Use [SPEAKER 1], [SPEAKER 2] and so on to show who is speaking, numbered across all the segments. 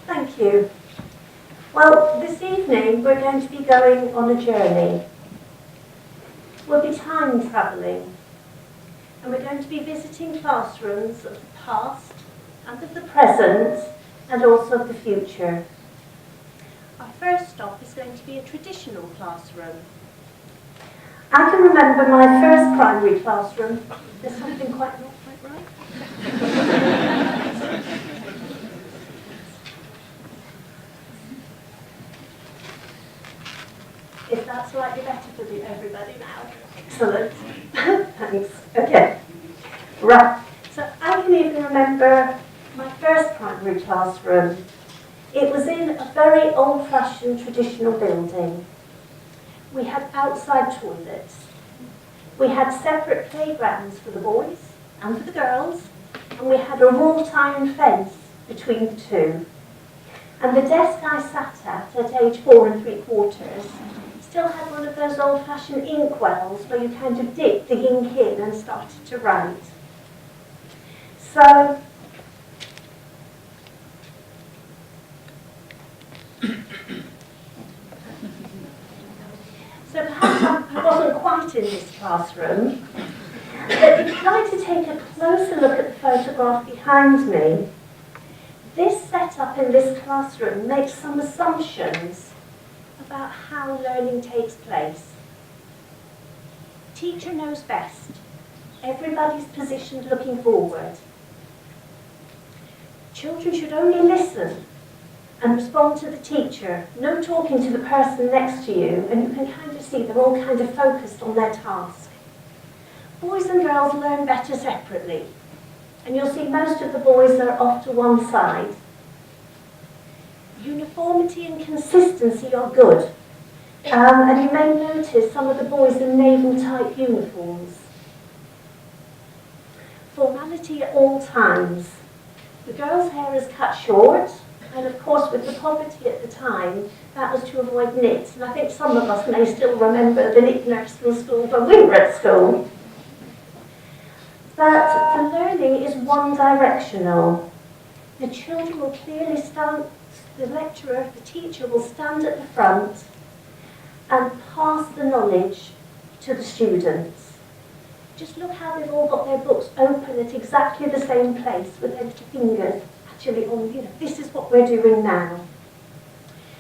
[SPEAKER 1] Thank you. Well, this evening we're going to be going on a journey. We'll be time travelling, and we're going to be visiting classrooms of the past and of the present and also of the future. Our first stop is going to be a traditional classroom. I can remember my first primary classroom. There's something not quite right. If that's slightly better for everybody now. Excellent. Thanks. Okay. Right. So I can even remember my first primary classroom. It was in a very old-fashioned traditional building. We had outside toilets. We had separate playgrounds for the boys and for the girls, and we had a wrought iron fence between the two. And the desk I sat at age 4 3/4, still had one of those old-fashioned ink wells where you kind of dipped the ink in and started to write. So perhaps I wasn't quite in this classroom, but if you'd like to take a closer look at the photograph behind me, this setup in this classroom makes some assumptions about how learning takes place. Teacher knows best. Everybody's positioned looking forward. Children should only listen and respond to the teacher, no talking to the person next to you, and you can kind of see they're all kind of focused on their task. Boys and girls learn better separately, and you'll see most of the boys are off to one side. Uniformity and consistency are good, and you may notice some of the boys in naval-type uniforms. Formality at all times. The girls' hair is cut short, and of course with the poverty at the time, that was to avoid knit, and I think some of us may still remember the knit nursery school when we were at school. But the learning is one-directional. The children will clearly stand, the lecturer, the teacher will stand at the front and pass the knowledge to the students. Just look how they've all got their books open at exactly the same place with their little fingers actually on, this is what we're doing now.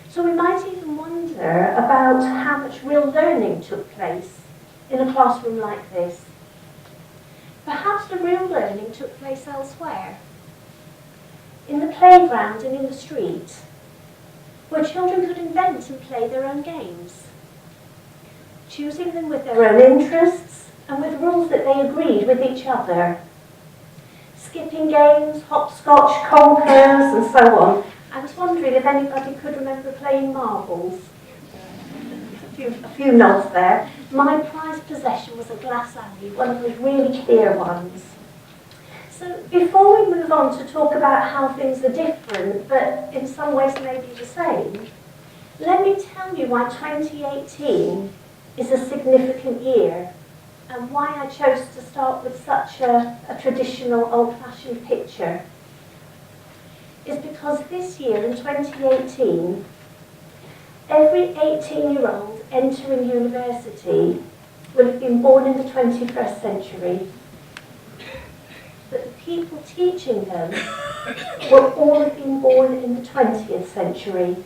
[SPEAKER 1] So we might even wonder about how much real learning took place in a classroom like this. Perhaps the real learning took place elsewhere, in the playground and in the street, where children could invent and play their own games, choosing them with their own interests and with rules that they agreed with each other. Skipping games, hopscotch, conkers, and so on. I was wondering if anybody could remember playing marbles. A few nods there. My prized possession was a glass alley, one of those really clear ones. So before we move on to talk about how things are different, but in some ways maybe the same, let me tell you why 2018 is a significant year and why I chose to start with such a traditional old-fashioned picture. Is because this year in 2018, every 18-year-old entering university will have been born in the 21st century. But the people teaching them will all have been born in the 20th century.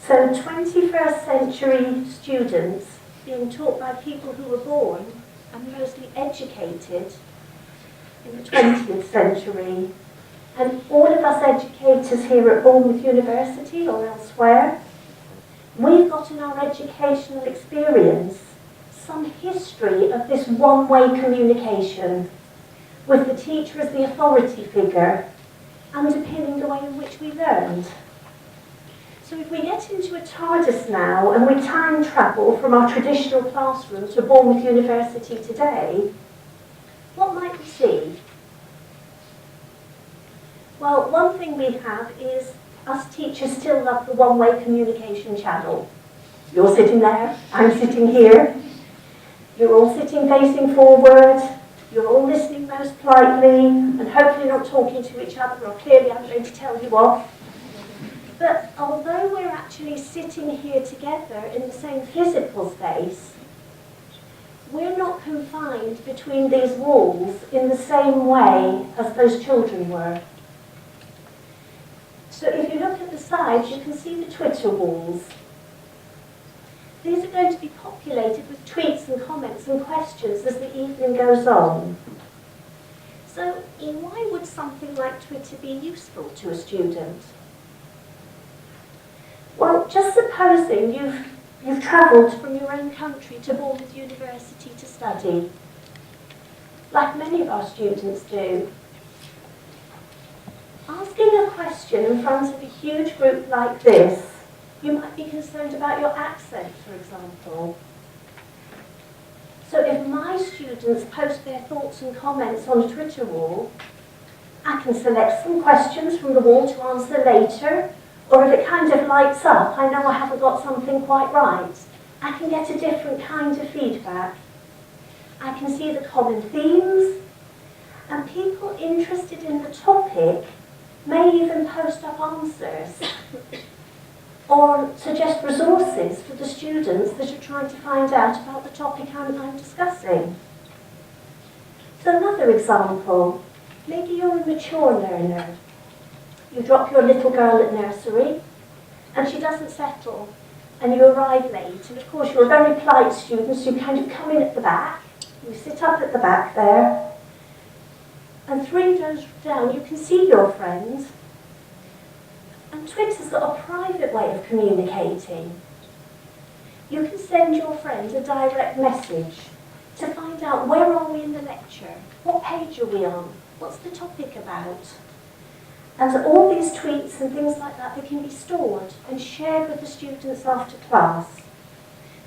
[SPEAKER 1] So 21st century students being taught by people who were born and mostly educated in the 20th century. And all of us educators here at Bournemouth University or elsewhere, we've got in our educational experience some history of this one-way communication, with the teacher as the authority figure, underpinning the way in which we learned. So if we get into a TARDIS now and we time travel from our traditional classroom to Bournemouth University today, what might we see? Well, one thing we have is us teachers still love the one-way communication channel. You're sitting there, I'm sitting here. You're all sitting facing forward. You're all listening most politely and hopefully not talking to each other, or clearly I'm going to tell you off. But although we're actually sitting here together in the same physical space, we're not confined between these walls in the same way as those children were. So if you look at the sides, you can see the Twitter walls. These are going to be populated with tweets and comments and questions as the evening goes on. So why would something like Twitter be useful to a student? Well, just supposing you've travelled from your own country to Bournemouth University to study, like many of our students do. Asking a question in front of a huge group like this, you might be concerned about your accent, for example. So if my students post their thoughts and comments on a Twitter wall, I can select some questions from the wall to answer later, or if it kind of lights up, I know I haven't got something quite right. I can get a different kind of feedback. I can see the common themes, and people interested in the topic may even post up answers or suggest resources for the students that are trying to find out about the topic I'm discussing. So another example, maybe you're a mature learner. You drop your little girl at nursery and she doesn't settle and you arrive late, and of course you're a very polite student, so you kind of come in at the back, you sit up at the back there, and 3 rows down you can see your friends. And Twitter's got a private way of communicating. You can send your friend a direct message to find out where are we in the lecture, what page are we on, what's the topic about. And all these tweets and things like that, they can be stored and shared with the students after class.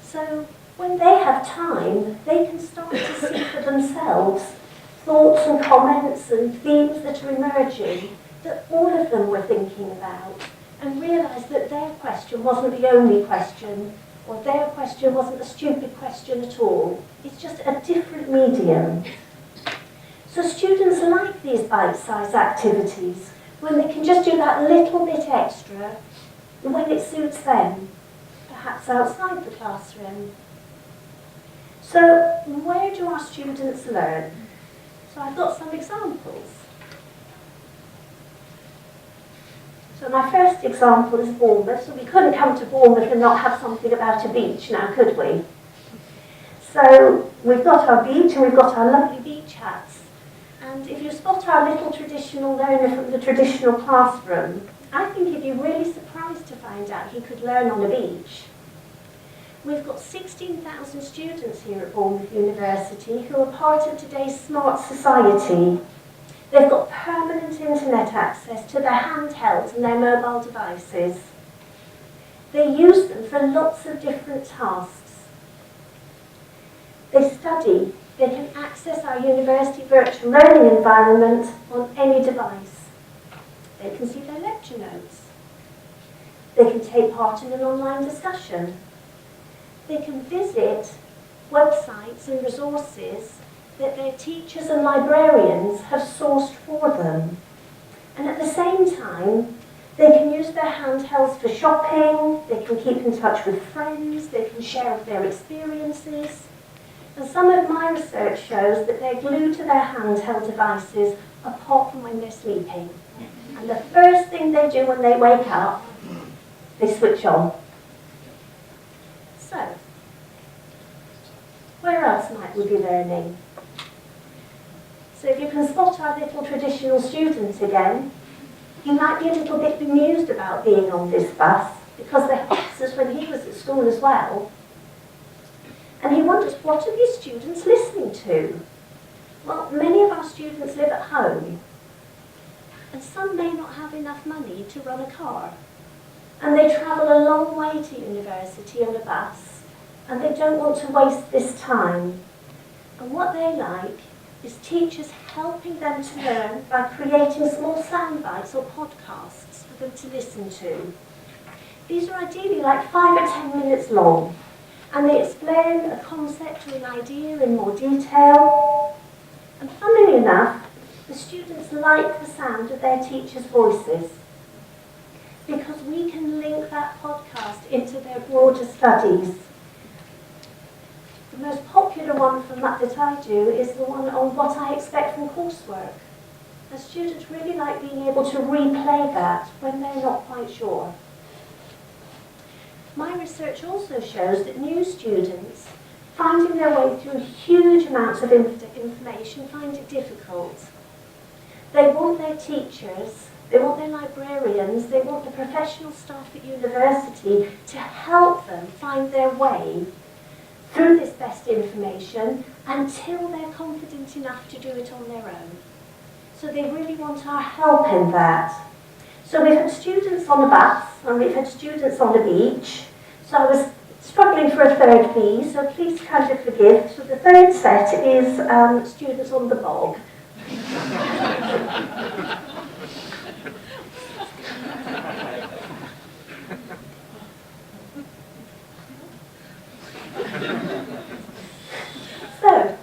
[SPEAKER 1] So when they have time, they can start to see for themselves thoughts and comments and themes that are emerging that all of them were thinking about, and realise that their question wasn't the only question, or their question wasn't a stupid question at all. It's just a different medium. So students like these bite-sized activities, when they can just do that little bit extra when it suits them, perhaps outside the classroom. So where do our students learn? So I've got some examples. So my first example is Bournemouth. So we couldn't come to Bournemouth and not have something about a beach now, could we? So we've got our beach and we've got our lovely beach hats. And if you spot our little traditional learner from the traditional classroom, I think you'd be really surprised to find out he could learn on a beach. We've got 16,000 students here at Bournemouth University who are part of today's smart society. They've got permanent internet access to their handhelds and their mobile devices. They use them for lots of different tasks. They study. They can access our university virtual learning environment on any device. They can see their lecture notes. They can take part in an online discussion. They can visit websites and resources that their teachers and librarians have sourced for them. And at the same time, they can use their handhelds for shopping, they can keep in touch with friends, they can share their experiences. And some of my research shows that they're glued to their handheld devices apart from when they're sleeping. And the first thing they do when they wake up, they switch on. So, where else might we be learning? So if you can spot our little traditional student again, he might be a little bit bemused about being on this bus because they asked us when he was at school as well. And he wonders, what are these students listening to? Well, many of our students live at home, and some may not have enough money to run a car. And they travel a long way to university on a bus, and they don't want to waste this time. And what they like is teachers helping them to learn by creating small sound bites or podcasts for them to listen to. These are ideally like 5 or 10 minutes long, and they explain a concept or an idea in more detail. And funnily enough, the students like the sound of their teachers' voices. because we can link that podcast into their broader studies. The most popular one from that I do is the one on what I expect from coursework. And students really like being able to replay that when they're not quite sure. My research also shows that new students finding their way through huge amounts of information find it difficult. They want their teachers, they want their librarians, they want the professional staff at university to help them find their way through this best information until they're confident enough to do it on their own. So they really want our help in that. So we've had students on the bus and we've had students on the beach. So I was struggling for a third B, so please kind of forgive. So the third set is students on the bog. So,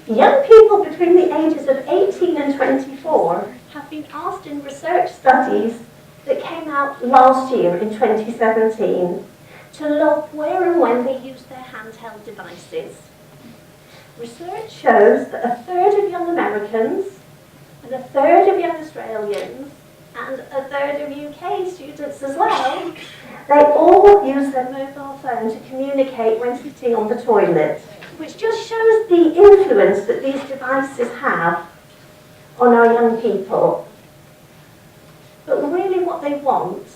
[SPEAKER 1] young people between the ages of 18 and 24 have been asked in research studies that came out last year in 2017 to log where and when they use their handheld devices. Research shows that a third of young Americans and a third of young Australians and a third of UK students as well, they all use their mobile phone to communicate when sitting on the toilet, which just shows the influence that these devices have on our young people. But really what they want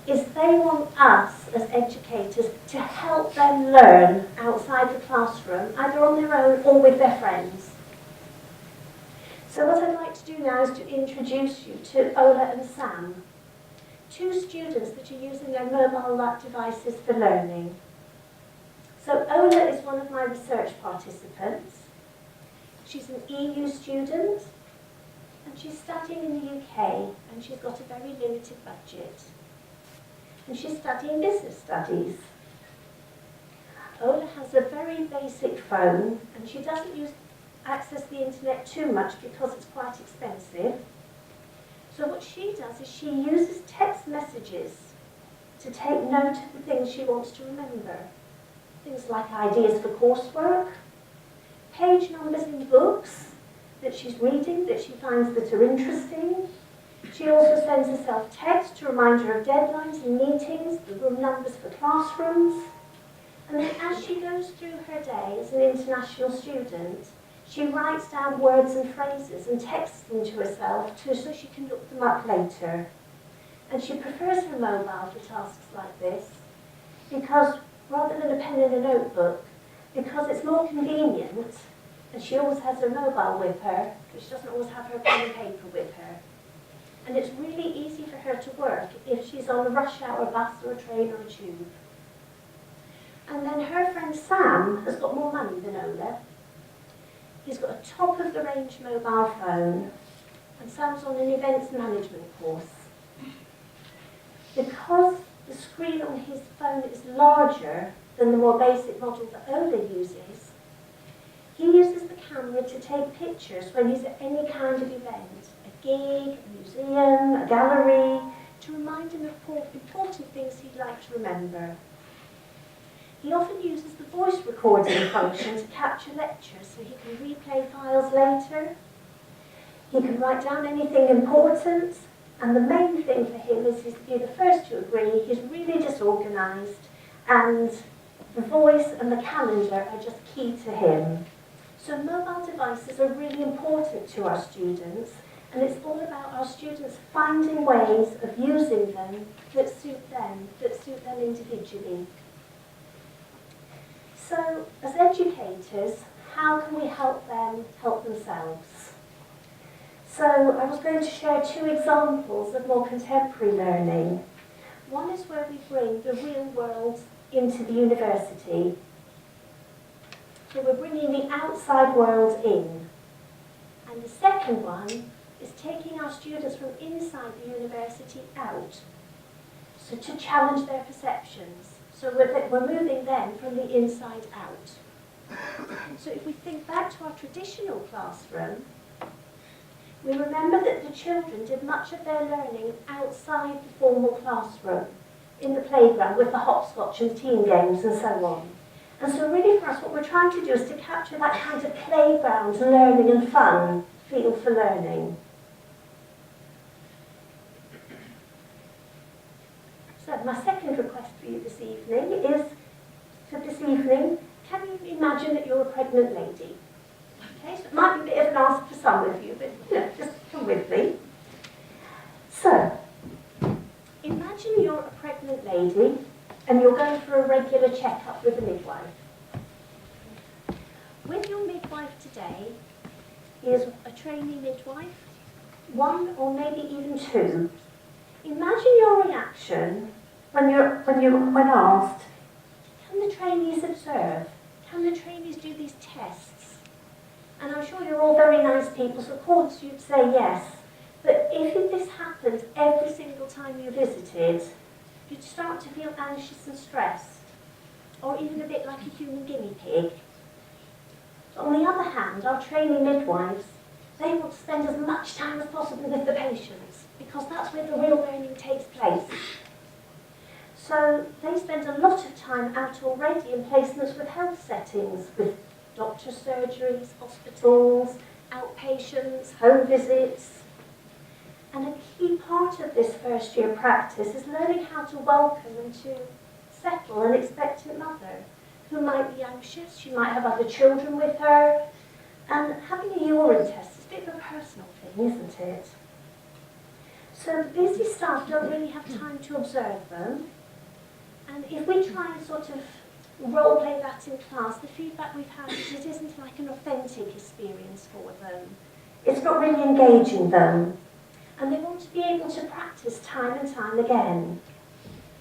[SPEAKER 1] is they want us as educators to help them learn outside the classroom, either on their own or with their friends. So what I'd like to do now is to introduce you to Ola and Sam, two students that are using their mobile devices for learning. So Ola is one of my research participants. She's an EU student and she's studying in the UK and she's got a very limited budget. And she's studying business studies. Ola has a very basic phone and she doesn't access the internet too much because it's quite expensive. So what she does is she uses text messages to take note of the things she wants to remember. Things like ideas for coursework, page numbers in books that she's reading that she finds that are interesting. She also sends herself text to remind her of deadlines and meetings, the room numbers for classrooms. And then as she goes through her day as an international student, she writes down words and phrases and texts them to herself so she can look them up later. And she prefers her mobile for tasks like this because rather than a pen and a notebook, because it's more convenient and she always has her mobile with her, but she doesn't always have her pen and paper with her. And it's really easy for her to work if she's on a rush hour bus or a train or a tube. And then her friend Sam has got more money than Ola. He's got a top-of-the-range mobile phone, and Sam's on an events management course. Because the screen on his phone is larger than the more basic model that Ola uses, he uses the camera to take pictures when he's at any kind of event, a gig, a museum, a gallery, to remind him of important things he'd like to remember. He often uses the voice recording function to capture lectures so he can replay files later. He can write down anything important, and the main thing for him is he's be the first to agree he's really disorganised, and the voice and the calendar are just key to him. So mobile devices are really important to our students, and it's all about our students finding ways of using them that suit them individually. So, as educators, how can we help them help themselves? So, I was going to share two examples of more contemporary learning. One is where we bring the real world into the university. So we're bringing the outside world in. And the second one is taking our students from inside the university out. So to challenge their perceptions. So we're moving them from the inside out. So if we think back to our traditional classroom, We remember that the children did much of their learning outside the formal classroom, in the playground with the hopscotch and team games and so on. And so really for us what we're trying to do is to capture that kind of playground learning and fun feel for learning. So my second request for you this evening is, can you imagine that you're a pregnant lady? Okay, so it might be a bit of an ask for some of you, but just come with me. So, imagine you're a pregnant lady and you're going for a regular checkup with a midwife. With your midwife today is a trainee midwife, one or maybe even two. Imagine your reaction when asked, can the trainees observe? Can the trainees do these tests? And I'm sure you're all very nice people, so of course you'd say yes. But if this happened every single time you visited, you'd start to feel anxious and stressed, or even a bit like a human guinea pig. On the other hand, our trainee midwives, they want to spend as much time as possible with the patients, because that's where the real learning takes place. So they spend a lot of time out already in placements with health settings, with doctor surgeries, hospitals, outpatients, home visits. And a key part of this first year practice is learning how to welcome and to settle an expectant mother who might be anxious, she might have other children with her, and having a urine test is a bit of a personal thing, isn't it? So the busy staff don't really have time to observe them, and if we try and sort of role play that in class, the feedback we've had is it isn't like an authentic experience for them. It's not really engaging them. And they want to be able to practice time and time again.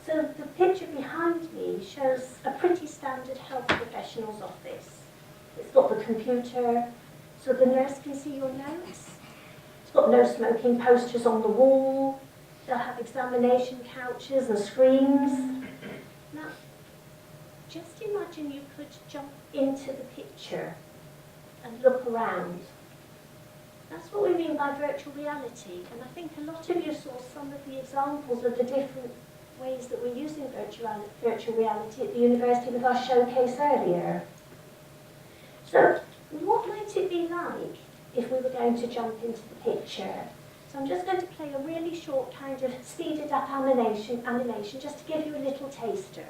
[SPEAKER 1] So the picture behind me shows a pretty standard health professional's office. It's got the computer, so the nurse can see your notes. It's got no smoking posters on the wall. They'll have examination couches and screens. Now, just imagine you could jump into the picture and look around. That's what we mean by virtual reality, and I think a lot of you saw some of the examples of the different ways that we're using virtual reality at the university with our showcase earlier. So, what might it be like if we were going to jump into the picture? So I'm just going to play a really short kind of speeded up animation just to give you a little taster.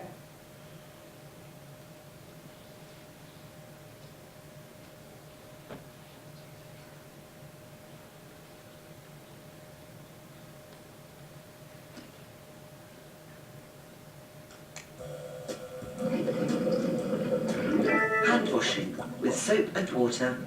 [SPEAKER 2] Hand washing with soap and water.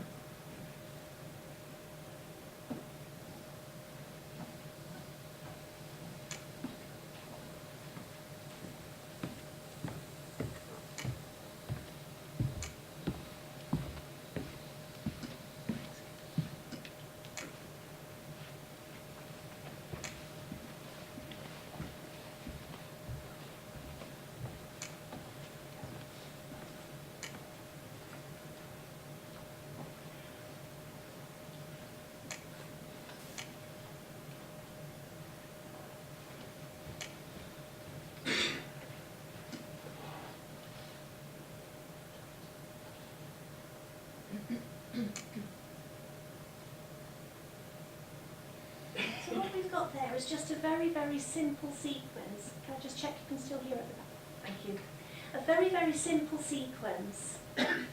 [SPEAKER 1] So what we've got there is just a very, very simple sequence. Can I just check you can still hear at the back? Thank you. A very, very simple sequence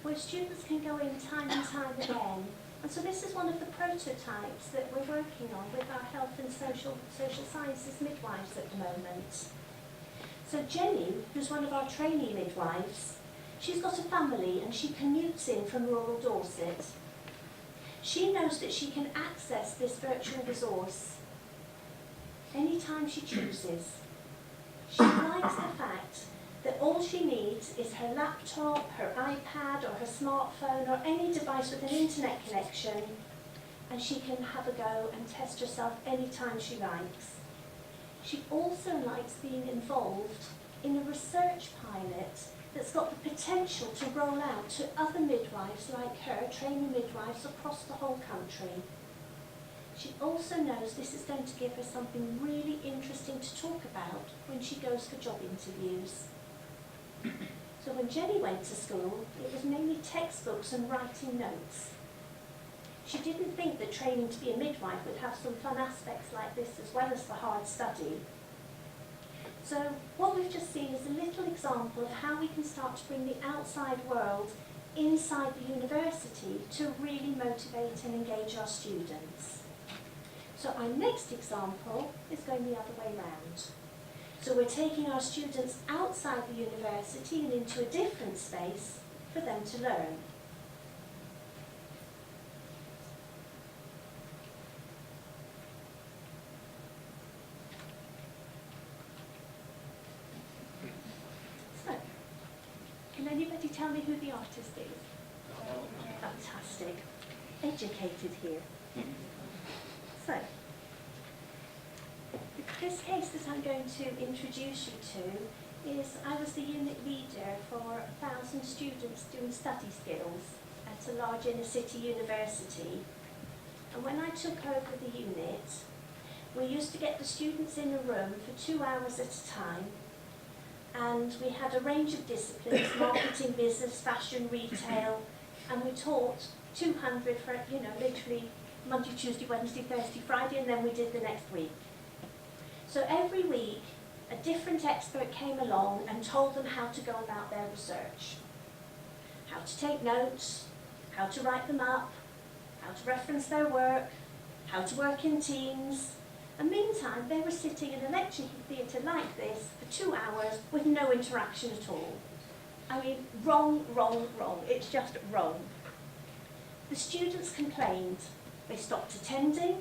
[SPEAKER 1] where students can go in time and time again. And so this is one of the prototypes that we're working on with our health and social sciences midwives at the moment. So Jenny, who's one of our trainee midwives, she's got a family and she commutes in from rural Dorset. She knows that she can access this virtual resource anytime she chooses. She likes the fact that all she needs is her laptop, her iPad or her smartphone or any device with an internet connection, and she can have a go and test herself anytime she likes. She also likes being involved in a research pilot that's got the potential to roll out to other midwives like her, trainee midwives across the whole country. she also knows this is going to give her something really interesting to talk about when she goes for job interviews. So when Jenny went to school, it was mainly textbooks and writing notes. She didn't think that training to be a midwife would have some fun aspects like this as well as the hard study. So what we've just seen is a little example of how we can start to bring the outside world inside the university to really motivate and engage our students. So our next example is going the other way round. So we're taking our students outside the university and into a different space for them to learn. So, can anybody tell me who the artist is? Fantastic. Educated here. So, this case that I'm going to introduce you to is I was the unit leader for 1,000 students doing study skills at a large inner city university. And when I took over the unit, we used to get the students in a room for 2 hours at a time, and we had a range of disciplines, marketing, business, fashion, retail, and we taught 200 for, literally Monday, Tuesday, Wednesday, Thursday, Friday, and then we did the next week. So every week, a different expert came along and told them how to go about their research. How to take notes, how to write them up, how to reference their work, how to work in teams. And meantime, they were sitting in a lecture theatre like this for 2 hours with no interaction at all. I mean, wrong, wrong, wrong. It's just wrong. The students complained. They stopped attending,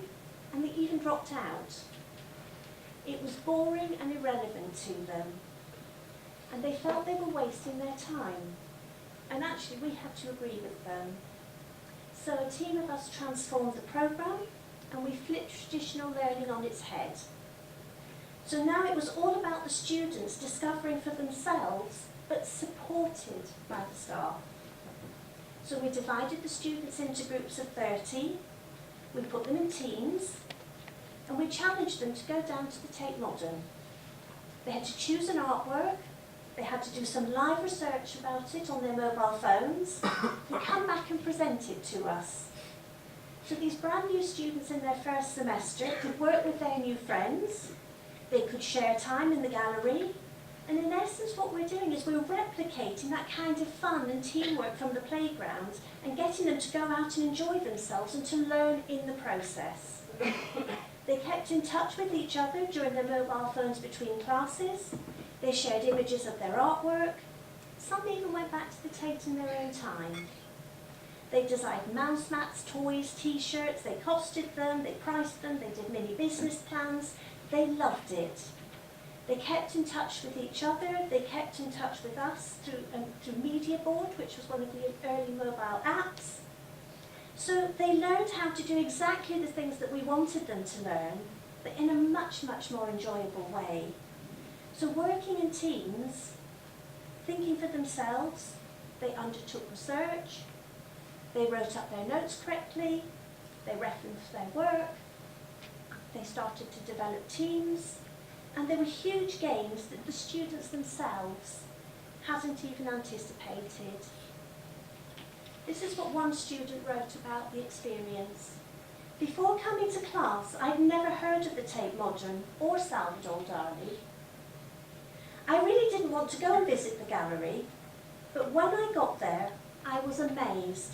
[SPEAKER 1] and they even dropped out. It was boring and irrelevant to them, and they felt they were wasting their time. And actually, we had to agree with them. So a team of us transformed the programme, and we flipped traditional learning on its head. So now it was all about the students discovering for themselves, but supported by the staff. So we divided the students into groups of 30, we put them in teams, and we challenged them to go down to the Tate Modern. They had to choose an artwork, they had to do some live research about it on their mobile phones, and come back and present it to us. So these brand new students in their first semester could work with their new friends, they could share time in the gallery, and in essence what we're doing is we're replicating that kind of fun and teamwork from the playground and getting them to go out and enjoy themselves and to learn in the process. They kept in touch with each other during their mobile phones between classes. They shared images of their artwork. Some even went back to the Tate in their own time. They designed mouse mats, toys, t-shirts, they costed them, they priced them, they did mini business plans. They loved it. They kept in touch with each other, they kept in touch with us through Media Board, which was one of the early mobile apps. So they learned how to do exactly the things that we wanted them to learn, but in a much, much more enjoyable way. So working in teams, thinking for themselves, they undertook research, they wrote up their notes correctly, they referenced their work, they started to develop teams, and there were huge gains that the students themselves hadn't even anticipated. This is what one student wrote about the experience. Before coming to class, I'd never heard of the Tate Modern or Salvador Dali. I really didn't want to go and visit the gallery, but when I got there, I was amazed.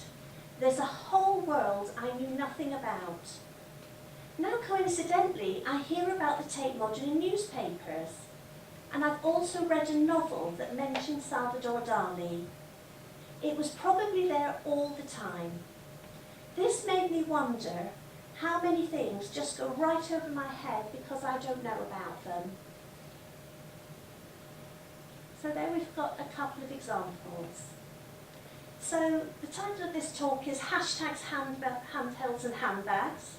[SPEAKER 1] There's a whole world I knew nothing about. Now, coincidentally, I hear about the Tate Modern in newspapers, and I've also read a novel that mentions Salvador Dali. It was probably there all the time. This made me wonder how many things just go right over my head because I don't know about them. So there we've got a couple of examples. So the title of this talk is Hashtags, Handhelds and Handbags.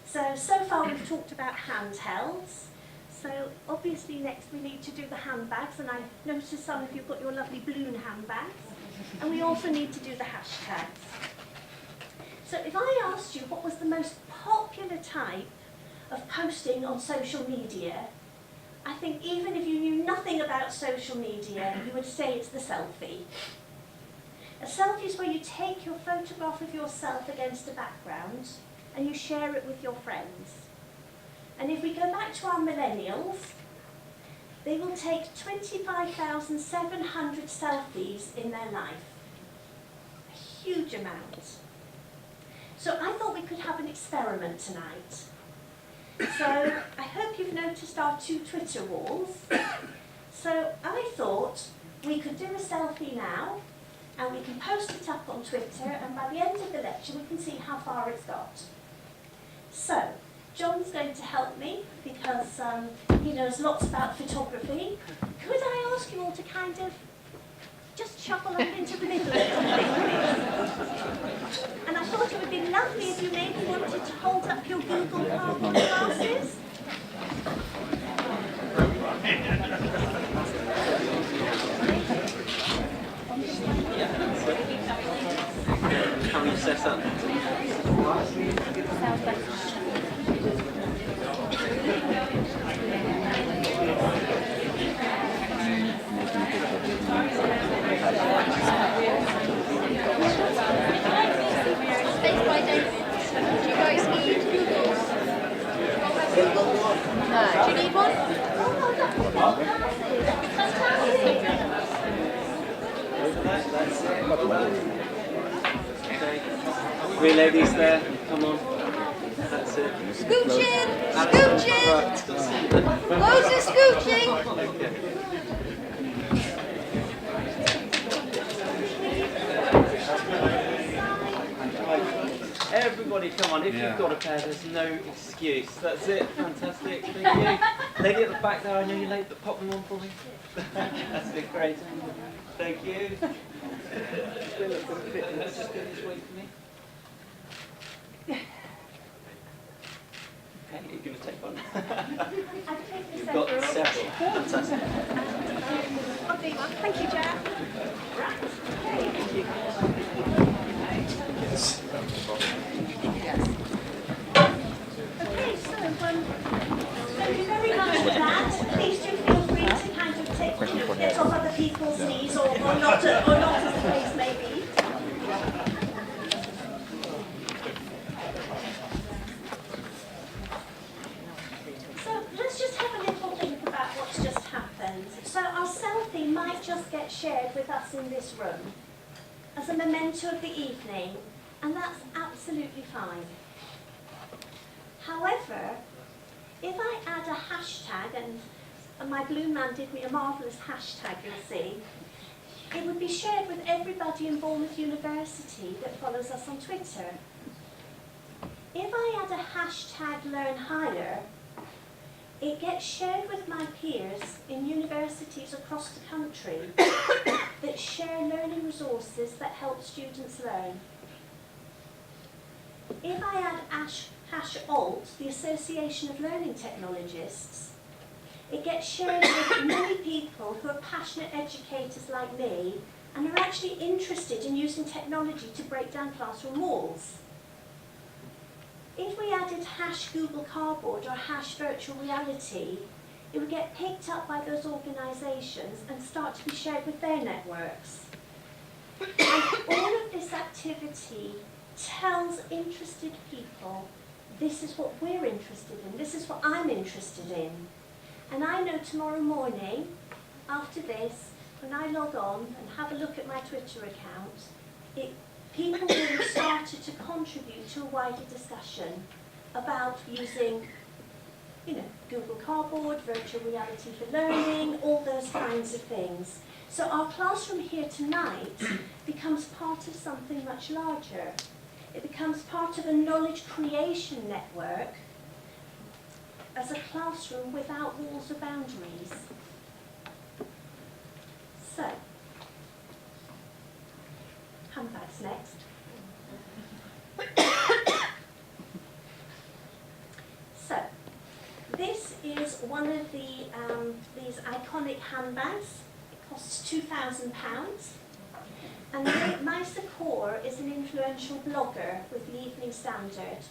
[SPEAKER 1] So far we've talked about handhelds. So obviously next we need to do the handbags, and I noticed some of you have got your lovely balloon handbags. And we also need to do the hashtags. So if I asked you what was the most popular popular type of posting on social media, I think even if you knew nothing about social media, you would say it's the selfie. A selfie is where you take your photograph of yourself against a background and you share it with your friends. And if we go back to our millennials, they will take 25,700 selfies in their life. A huge amount. So I thought we could have an experiment tonight. So I hope you've noticed our 2 Twitter walls. So I thought we could do a selfie now, and we can post it up on Twitter, and by the end of the lecture we can see how far it's got. So, John's going to help me because he knows lots about photography. Could I ask you all to kind of just shuffle up into the middle a little bit, please? And I thought it would be lovely if you maybe wanted to hold up your Google Cardboard glasses.
[SPEAKER 3] Can we set up?
[SPEAKER 4] Space by David. Do you guys need Google? No. Do you need one?
[SPEAKER 3] Three ladies there, come on. That's it.
[SPEAKER 4] Scooching! Scooching! Loads of scooching!
[SPEAKER 3] Okay. Everybody, come on. If you've got a pair, there's no excuse. That's it. Fantastic. Thank you. Lady at the back there, I know you're late, but pop them on for me. That's it. Great. Thank you. Just go this way for me. Okay, you're going to take one. You've got several. Fantastic.
[SPEAKER 4] I'll do one. Thank you, Jack.
[SPEAKER 3] Thank you.
[SPEAKER 1] Okay, so thank you very much for that. Please do feel free to kind of take it off other people's knees or not, as the case may be. So let's just have a little think about what's just happened. So our selfie might just get shared with us in this room as a memento of the evening, and that's absolutely fine. However, if I add a hashtag, and my blue man did me a marvellous hashtag, you'll see, it would be shared with everybody in Bournemouth University that follows us on Twitter. If I add a hashtag Learn Higher, it gets shared with my peers in universities across the country that share learning resources that help students learn. If I add #alt, the Association of Learning Technologists, it gets shared with many people who are passionate educators like me and are actually interested in using technology to break down classroom walls. If we added #Google Cardboard or #virtual reality, it would get picked up by those organisations and start to be shared with their networks. And all of this activity tells interested people, this is what we're interested in, this is what I'm interested in. And I know tomorrow morning, after this, when I log on and have a look at my Twitter account, people will have started to contribute to a wider discussion about using, Google Cardboard, virtual reality for learning, all those kinds of things. So our classroom here tonight becomes part of something much larger. It becomes part of a knowledge creation network as a classroom without walls or boundaries. So, handbags next. So, this is one of these iconic handbags. It costs £2,000. And Maisa Kaur is an influential blogger with the Evening Standard.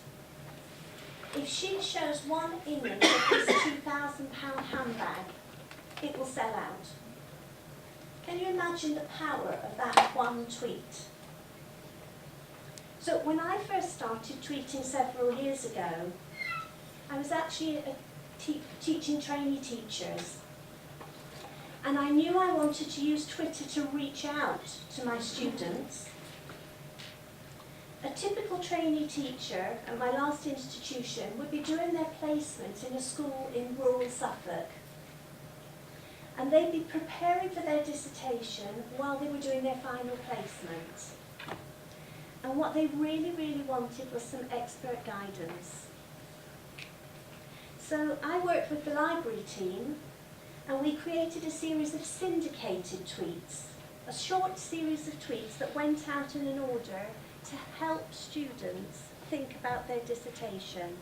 [SPEAKER 1] if she shows one image of this £2,000 handbag, it will sell out. Can you imagine the power of that one tweet? So when I first started tweeting several years ago, I was actually teaching trainee teachers. And I knew I wanted to use Twitter to reach out to my students. A typical trainee teacher at my last institution would be doing their placement in a school in rural Suffolk. And they'd be preparing for their dissertation while they were doing their final placement. And what they really, really wanted was some expert guidance. So I worked with the library team, and we created a series of syndicated tweets, a short series of tweets that went out in an order to help students think about their dissertation.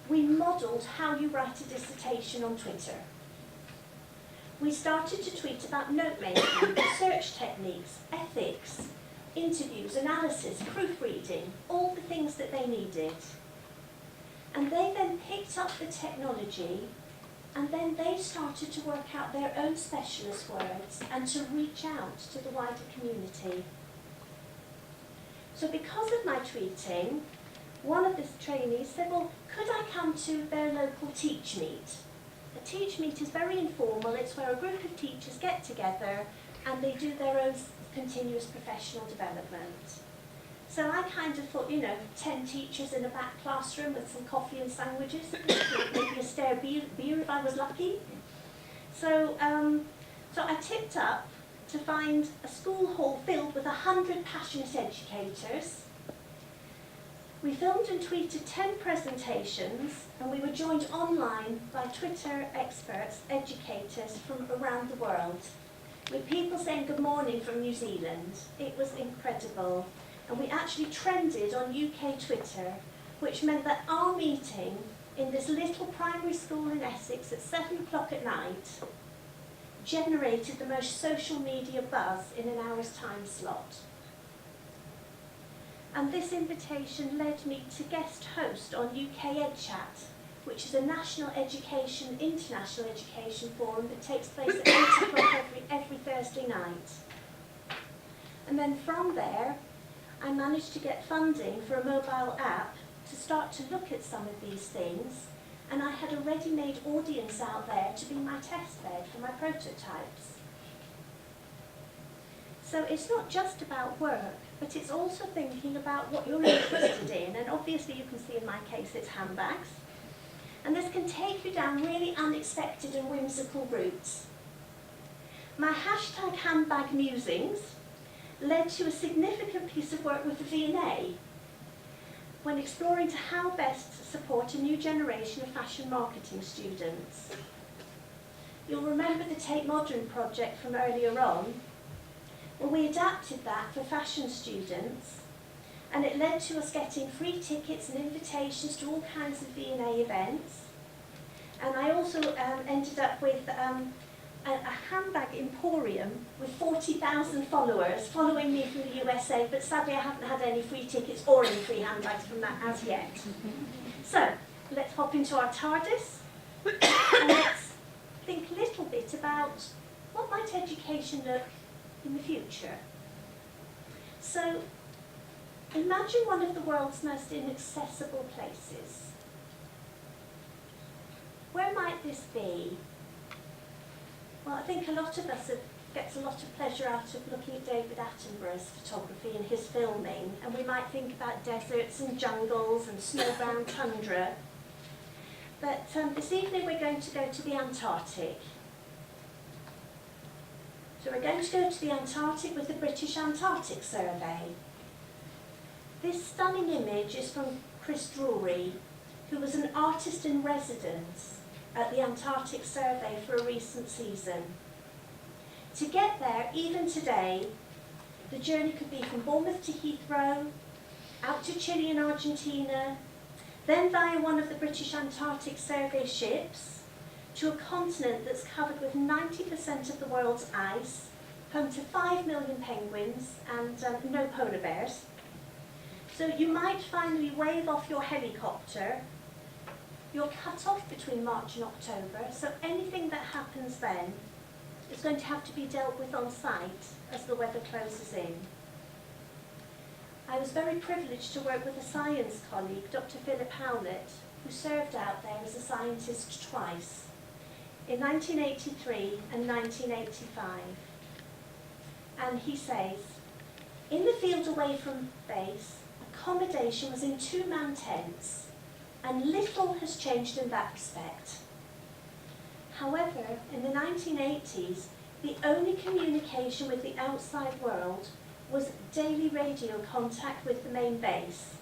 [SPEAKER 1] We modelled how you write a dissertation on Twitter. We started to tweet about note-making, research techniques, ethics, interviews, analysis, proofreading, all the things that they needed. And they then picked up the technology, and then they started to work out their own specialist words and to reach out to the wider community. So because of my tweeting, one of the trainees said, well, could I come to their local teach meet? A teach meet is very informal. It's where a group of teachers get together and they do their own continuous professional development. So I kind of thought, 10 teachers in a back classroom with some coffee and sandwiches, maybe a stare beer if I was lucky. So I tipped up to find a school hall filled with 100 passionate educators. We filmed and tweeted 10 presentations, and we were joined online by Twitter experts, educators from around the world, with people saying good morning from New Zealand. It was incredible. And we actually trended on UK Twitter, which meant that our meeting in this little primary school in Essex at 7 o'clock at night generated the most social media buzz in an hour's time slot. And this invitation led me to guest host on UK EdChat, which is a national education, international education forum that takes place at 8 o'clock every Thursday night. And then from there, I managed to get funding for a mobile app to start to look at some of these things, and I had a ready-made audience out there to be my test bed for my prototypes. So it's not just about work, but it's also thinking about what you're interested in, and obviously you can see in my case it's handbags. And this can take you down really unexpected and whimsical routes. My hashtag handbag musings led to a significant piece of work with the V&A when exploring to how best to support a new generation of fashion marketing students. You'll remember the Tate Modern project from earlier on. Well, we adapted that for fashion students, and it led to us getting free tickets and invitations to all kinds of V&A events. And I also ended up with a handbag emporium with 40,000 followers following me from the USA, but sadly I haven't had any free tickets or any free handbags from that as yet. So, let's hop into our TARDIS and let's think a little bit about what might education look in the future. So, imagine one of the world's most inaccessible places. Where might this be? Well, I think a lot of us gets a lot of pleasure out of looking at David Attenborough's photography and his filming, and we might think about deserts and jungles and snow-bound tundra. But this evening we're going to go to the Antarctic. So we're going to go to the Antarctic with the British Antarctic Survey. This stunning image is from Chris Drury, who was an artist in residence at the Antarctic Survey for a recent season. To get there, even today, the journey could be from Bournemouth to Heathrow, out to Chile and Argentina, then via one of the British Antarctic Survey ships, to a continent that's covered with 90% of the world's ice, home to 5 million penguins and no polar bears. So you might finally wave off your helicopter You're cut off between March and October, so anything that happens then is going to have to be dealt with on site as the weather closes in. I was very privileged to work with a science colleague, Dr. Philip Howlett, who served out there as a scientist twice, in 1983 and 1985. And he says, in the field away from base, accommodation was in two-man tents, and little has changed in that respect. However, in the 1980s, the only communication with the outside world was daily radio contact with the main base,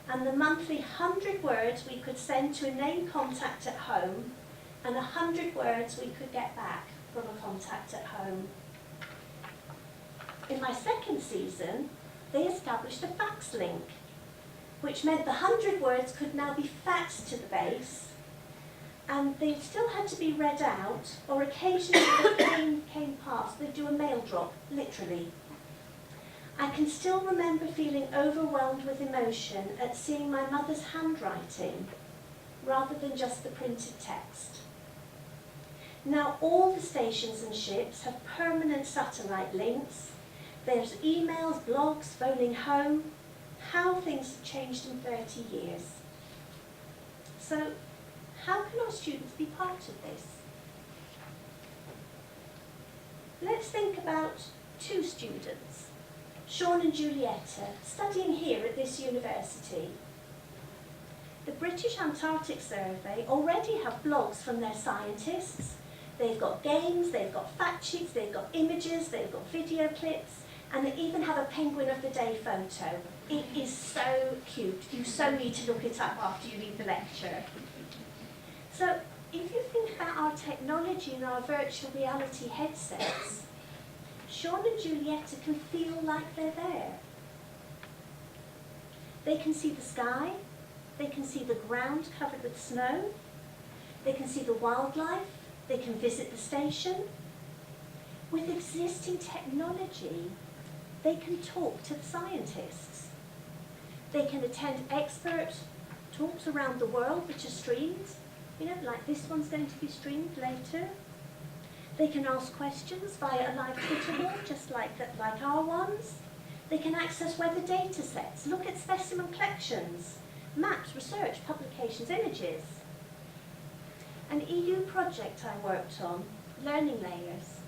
[SPEAKER 1] and the monthly 100 words we could send to a named contact at home, and 100 words we could get back from a contact at home. In my second season, they established a fax link, which meant the 100 words could now be faxed to the base, and they still had to be read out, or occasionally if a plane came past, they'd do a mail drop, literally. I can still remember feeling overwhelmed with emotion at seeing my mother's handwriting, rather than just the printed text. Now all the stations and ships have permanent satellite links. There's emails, blogs, phoning home. How things have changed in 30 years. So, how can our students be part of this? Let's think about two students, Sean and Julietta, studying here at this university. The British Antarctic Survey already have blogs from their scientists. They've got games, they've got fact sheets, they've got images, they've got video clips, and they even have a penguin of the day photo. It is so cute. You so need to look it up after you leave the lecture. So if you think about our technology and our virtual reality headsets, Sean and Julietta can feel like they're there. They can see the sky, they can see the ground covered with snow, they can see the wildlife, they can visit the station. With existing technology, they can talk to the scientists. They can attend expert talks around the world which are streamed, like this one's going to be streamed later. They can ask questions via a live Twitter wall, just like our ones. They can access weather data sets, look at specimen collections, maps, research, publications, images. An EU project I worked on, Learning Layers,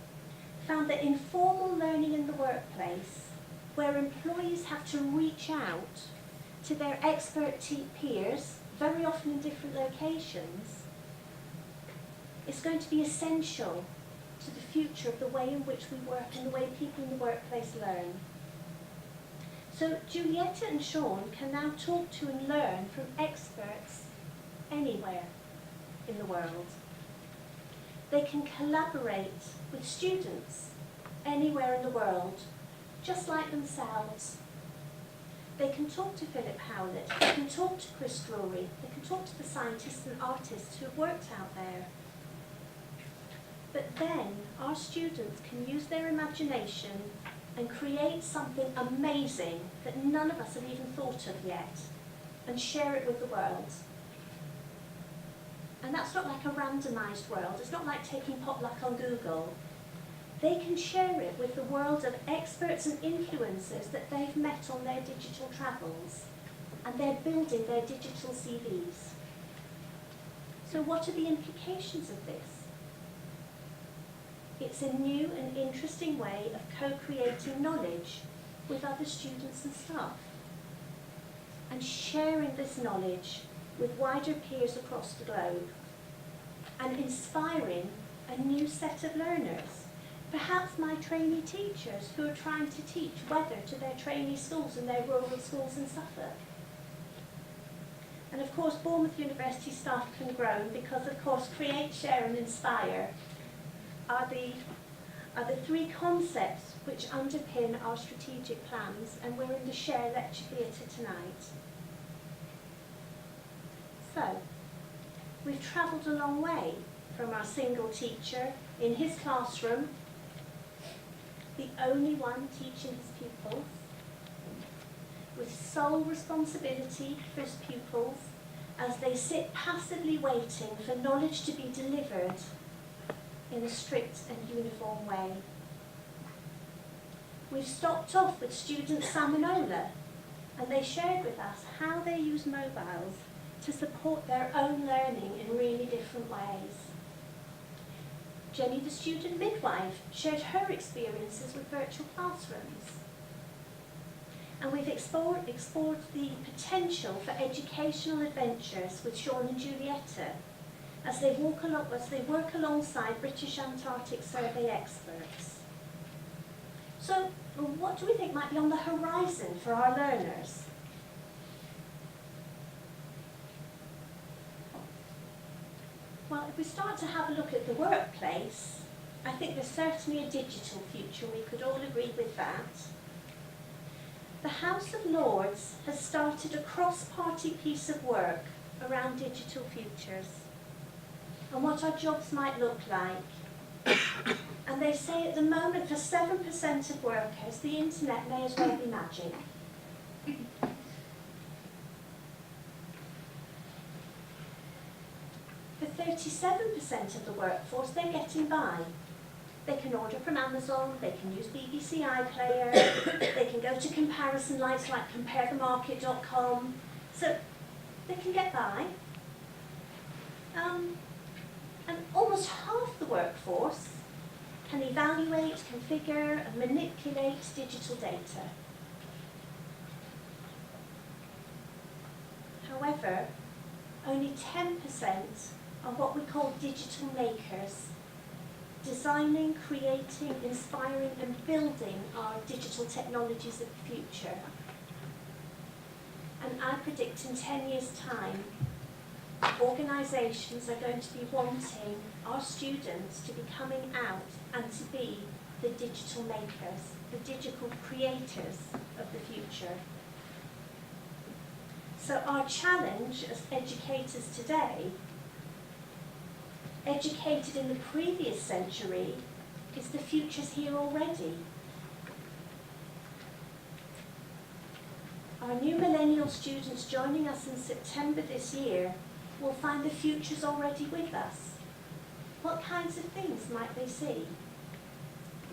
[SPEAKER 1] found that informal learning in the workplace, where employees have to reach out to their expert peers, very often in different locations, is going to be essential to the future of the way in which we work and the way people in the workplace learn. So Julietta and Sean can now talk to and learn from experts anywhere in the world. They can collaborate with students anywhere in the world, just like themselves. They can talk to Philip Howlett, they can talk to Chris Drury, they can talk to the scientists and artists who have worked out there. But then our students can use their imagination and create something amazing that none of us have even thought of yet, and share it with the world. And that's not like a randomised world, it's not like taking potluck on Google. They can share it with the world of experts and influencers that they've met on their digital travels, and they're building their digital CVs. So what are the implications of this? It's a new and interesting way of co-creating knowledge with other students and staff, and sharing this knowledge with wider peers across the globe, and inspiring a new set of learners. Perhaps my trainee teachers who are trying to teach weather to their trainee schools and their rural schools in Suffolk. And of course, Bournemouth University staff can grow because, of course, create, share and inspire are the three concepts which underpin our strategic plans, and we're in the Share Lecture Theatre tonight. So, we've travelled a long way from our single teacher in his classroom, the only one teaching his pupils, with sole responsibility for his pupils as they sit passively waiting for knowledge to be delivered in a strict and uniform way. We've stopped off with student Salmonola, and they shared with us how they use mobiles to support their own learning in really different ways. Jenny, the student midwife, shared her experiences with virtual classrooms. And we've explored the potential for educational adventures with Sean and Julietta as they work alongside British Antarctic Survey experts. So, what do we think might be on the horizon for our learners? Well, if we start to have a look at the workplace, I think there's certainly a digital future. We could all agree with that. The House of Lords has started a cross-party piece of work around digital futures and what our jobs might look like. And they say at the moment for 7% of workers, the internet may as well be magic. For 37% of the workforce, they're getting by. They can order from Amazon, they can use BBC iPlayer, they can go to comparison sites like comparethemarket.com, so they can get by. And almost half the workforce can evaluate, configure and manipulate digital data. However, only 10% are what we call digital makers, designing, creating, inspiring and building our digital technologies of the future. And I predict in 10 years' time, organisations are going to be wanting our students to be coming out and to be the digital makers, the digital creators of the future. So our challenge as educators today, educated in the previous century, is the future's here already. Our new millennial students joining us in September this year will find the future's already with us. What kinds of things might they see?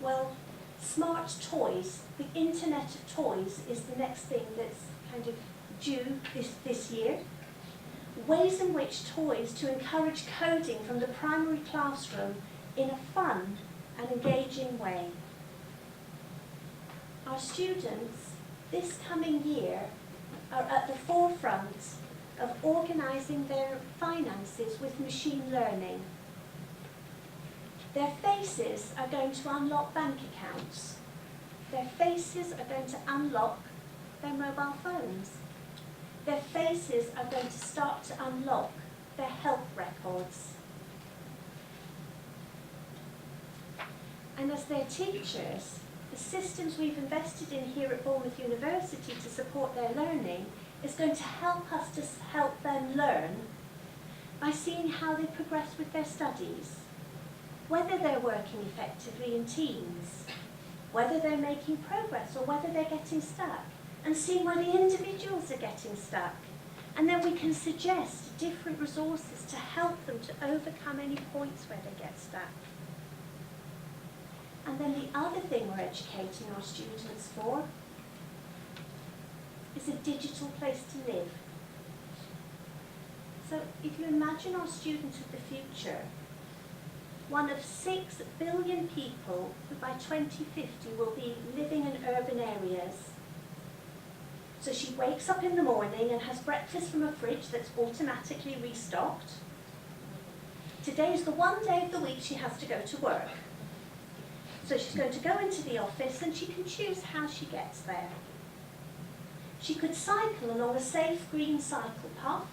[SPEAKER 1] Well, smart toys, the internet of toys is the next thing that's kind of due this year. Ways in which toys to encourage coding from the primary classroom in a fun and engaging way. Our students this coming year are at the forefront of organising their finances with machine learning. Their faces are going to unlock bank accounts. Their faces are going to unlock their mobile phones. Their faces are going to start to unlock their health records. And as their teachers, the systems we've invested in here at Bournemouth University to support their learning is going to help us to help them learn by seeing how they progress with their studies, whether they're working effectively in teams, whether they're making progress or whether they're getting stuck, and seeing where the individuals are getting stuck. And then we can suggest different resources to help them to overcome any points where they get stuck. And then the other thing we're educating our students for is a digital place to live. So if you imagine our students of the future, one of 6 billion people who by 2050 will be living in urban areas. So she wakes up in the morning and has breakfast from a fridge that's automatically restocked. Today's the one day of the week she has to go to work. So she's going to go into the office and she can choose how she gets there. She could cycle along a safe green cycle path.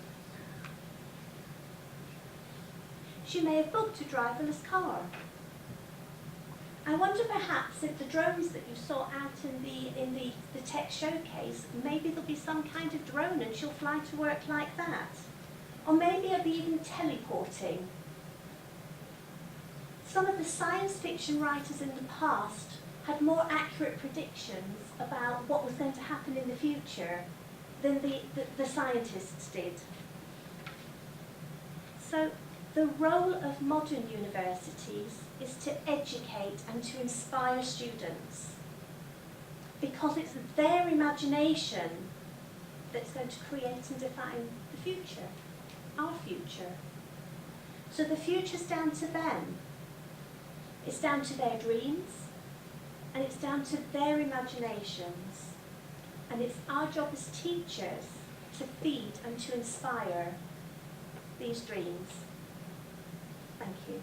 [SPEAKER 1] She may have booked a driverless car. I wonder perhaps if the drones that you saw out in the tech showcase, maybe there'll be some kind of drone and she'll fly to work like that. Or maybe it'll be even teleporting. Some of the science fiction writers in the past had more accurate predictions about what was going to happen in the future than the scientists did. So the role of modern universities is to educate and to inspire students, because it's their imagination that's going to create and define the future, our future. So the future's down to them. It's down to their dreams, and it's down to their imaginations. And it's our job as teachers to feed and to inspire these dreams. Thank you.